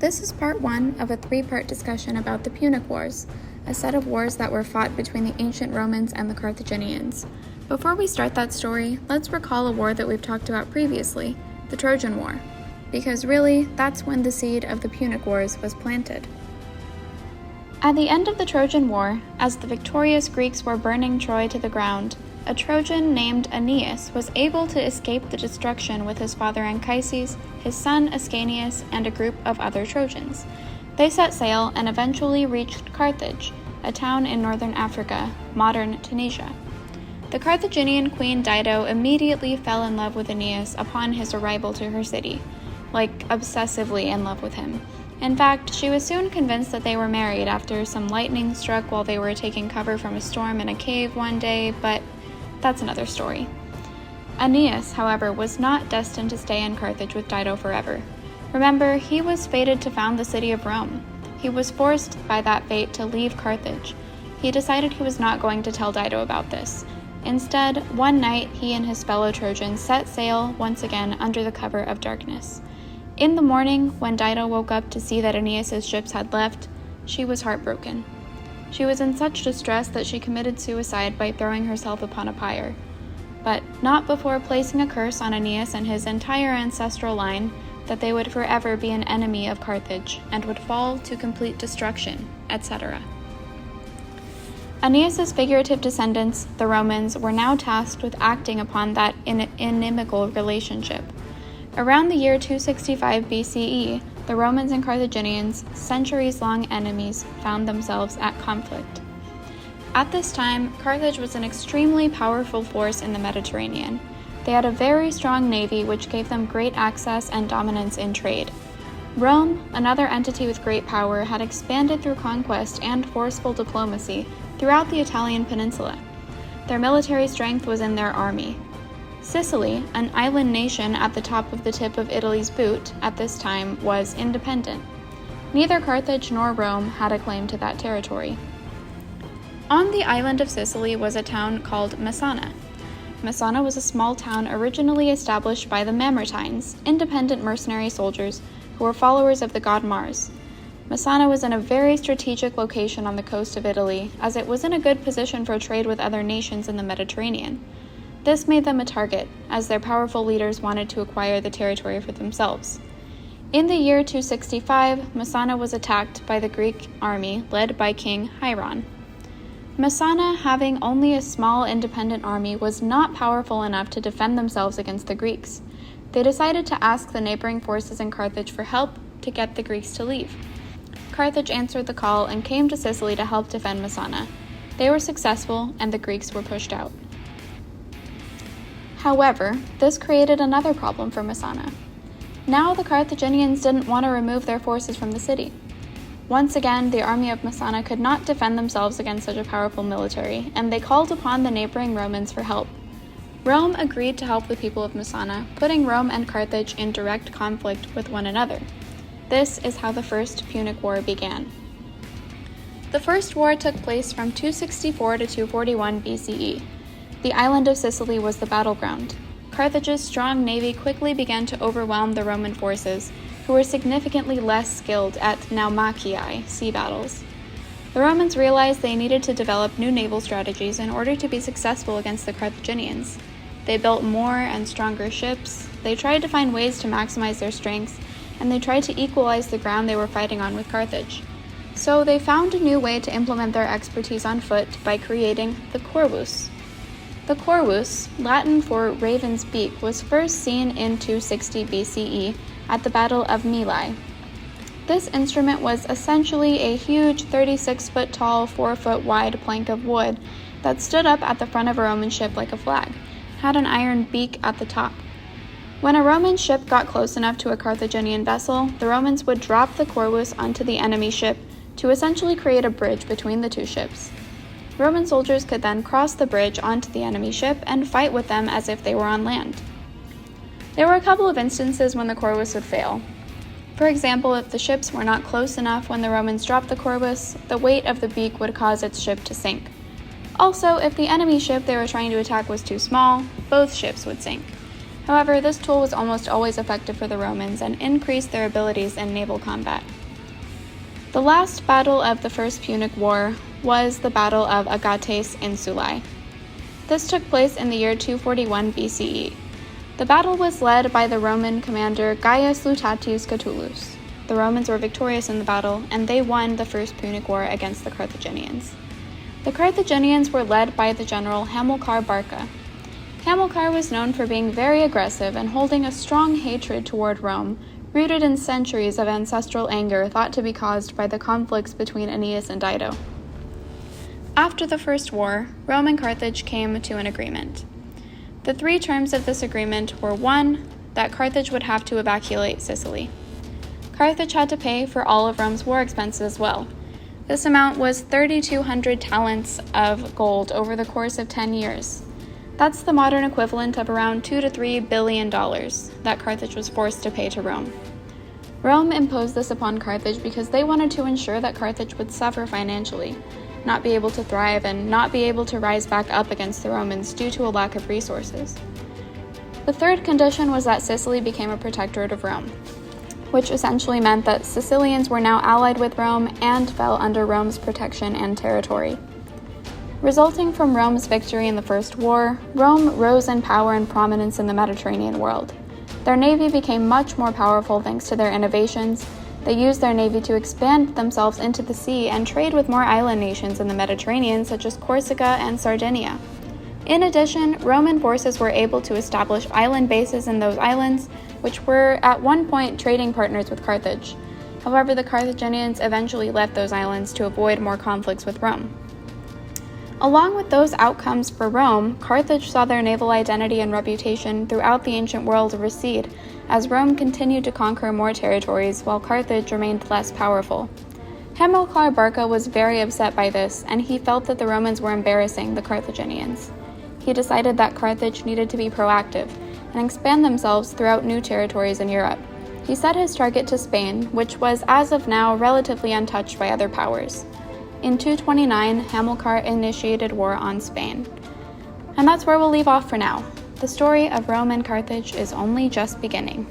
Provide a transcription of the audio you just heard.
This is part one of a three-part discussion about the Punic Wars, a set of wars that were fought between the ancient Romans and the Carthaginians. Before we start that story, let's recall a war that we've talked about previously, the Trojan War, because really, that's when the seed of the Punic Wars was planted. At the end of the Trojan War, as the victorious Greeks were burning Troy to the ground, a Trojan named Aeneas was able to escape the destruction with his father Anchises, his son Ascanius, and a group of other Trojans. They set sail and eventually reached Carthage, a town in northern Africa, modern Tunisia. The Carthaginian queen Dido immediately fell in love with Aeneas upon his arrival to her city, like obsessively in love with him. In fact, she was soon convinced that they were married after some lightning struck while they were taking cover from a storm in a cave one day, but that's another story. Aeneas, however, was not destined to stay in Carthage with Dido forever. Remember, he was fated to found the city of Rome. He was forced by that fate to leave Carthage. He decided he was not going to tell Dido about this. Instead, one night, he and his fellow Trojans set sail once again under the cover of darkness. In the morning, when Dido woke up to see that Aeneas' ships had left, she was heartbroken. She was in such distress that she committed suicide by throwing herself upon a pyre, but not before placing a curse on Aeneas and his entire ancestral line that they would forever be an enemy of Carthage and would fall to complete destruction, etc. Aeneas' figurative descendants, the Romans, were now tasked with acting upon that inimical relationship. Around the year 265 BCE, the Romans and Carthaginians, centuries-long enemies, found themselves at conflict. At this time, Carthage was an extremely powerful force in the Mediterranean. They had a very strong navy which gave them great access and dominance in trade. Rome, another entity with great power, had expanded through conquest and forceful diplomacy throughout the Italian peninsula. Their military strength was in their army. Sicily, an island nation at the top of the tip of Italy's boot at this time, was independent. Neither Carthage nor Rome had a claim to that territory. On the island of Sicily was a town called Messana. Messana was a small town originally established by the Mamertines, independent mercenary soldiers who were followers of the god Mars. Messana was in a very strategic location on the coast of Italy, as it was in a good position for trade with other nations in the Mediterranean. This made them a target, as their powerful leaders wanted to acquire the territory for themselves. In the year 265, Messana was attacked by the Greek army led by King Hieron. Messana, having only a small independent army, was not powerful enough to defend themselves against the Greeks. They decided to ask the neighboring forces in Carthage for help to get the Greeks to leave. Carthage answered the call and came to Sicily to help defend Messana. They were successful, and the Greeks were pushed out. However, this created another problem for Messana. Now the Carthaginians didn't want to remove their forces from the city. Once again, the army of Messana could not defend themselves against such a powerful military, and they called upon the neighboring Romans for help. Rome agreed to help the people of Messana, putting Rome and Carthage in direct conflict with one another. This is how the First Punic War began. The First War took place from 264 to 241 BCE. The island of Sicily was the battleground. Carthage's strong navy quickly began to overwhelm the Roman forces, who were significantly less skilled at naumachii, sea battles. The Romans realized they needed to develop new naval strategies in order to be successful against the Carthaginians. They built more and stronger ships, they tried to find ways to maximize their strengths, and they tried to equalize the ground they were fighting on with Carthage. So they found a new way to implement their expertise on foot by creating the corvus. The corvus, Latin for raven's beak, was first seen in 260 BCE at the Battle of Mylae. This instrument was essentially a huge 36-foot-tall, 4-foot-wide plank of wood that stood up at the front of a Roman ship like a flag, had an iron beak at the top. When a Roman ship got close enough to a Carthaginian vessel, the Romans would drop the corvus onto the enemy ship to essentially create a bridge between the two ships. Roman soldiers could then cross the bridge onto the enemy ship and fight with them as if they were on land. There were a couple of instances when the corvus would fail. For example, if the ships were not close enough when the Romans dropped the corvus, the weight of the beak would cause its ship to sink. Also, if the enemy ship they were trying to attack was too small, both ships would sink. However, this tool was almost always effective for the Romans and increased their abilities in naval combat. The last battle of the First Punic War was the Battle of Agates Insulae. This took place in the year 241 BCE. The battle was led by the Roman commander Gaius Lutatius Catulus. The Romans were victorious in the battle, and they won the First Punic War against the Carthaginians. The Carthaginians were led by the general Hamilcar Barca. Hamilcar was known for being very aggressive and holding a strong hatred toward Rome, rooted in centuries of ancestral anger thought to be caused by the conflicts between Aeneas and Dido. After the First War, Rome and Carthage came to an agreement. The three terms of this agreement were: 1, that Carthage would have to evacuate Sicily. Carthage had to pay for all of Rome's war expenses as well. This amount was 3,200 talents of gold over the course of 10 years. That's the modern equivalent of around $2 to $3 billion that Carthage was forced to pay to Rome. Rome imposed this upon Carthage because they wanted to ensure that Carthage would suffer financially, not be able to thrive, and not be able to rise back up against the Romans due to a lack of resources. The third condition was that Sicily became a protectorate of Rome, which essentially meant that Sicilians were now allied with Rome and fell under Rome's protection and territory. Resulting from Rome's victory in the First War, Rome rose in power and prominence in the Mediterranean world. Their navy became much more powerful thanks to their innovations. They used their navy to expand themselves into the sea and trade with more island nations in the Mediterranean, such as Corsica and Sardinia. In addition, Roman forces were able to establish island bases in those islands, which were at one point trading partners with Carthage. However, the Carthaginians eventually left those islands to avoid more conflicts with Rome. Along with those outcomes for Rome, Carthage saw their naval identity and reputation throughout the ancient world recede as Rome continued to conquer more territories while Carthage remained less powerful. Hamilcar Barca was very upset by this, and he felt that the Romans were embarrassing the Carthaginians. He decided that Carthage needed to be proactive and expand themselves throughout new territories in Europe. He set his target to Spain, which was as of now relatively untouched by other powers. In 229, Hamilcar initiated war on Spain. And that's where we'll leave off for now. The story of Rome and Carthage is only just beginning.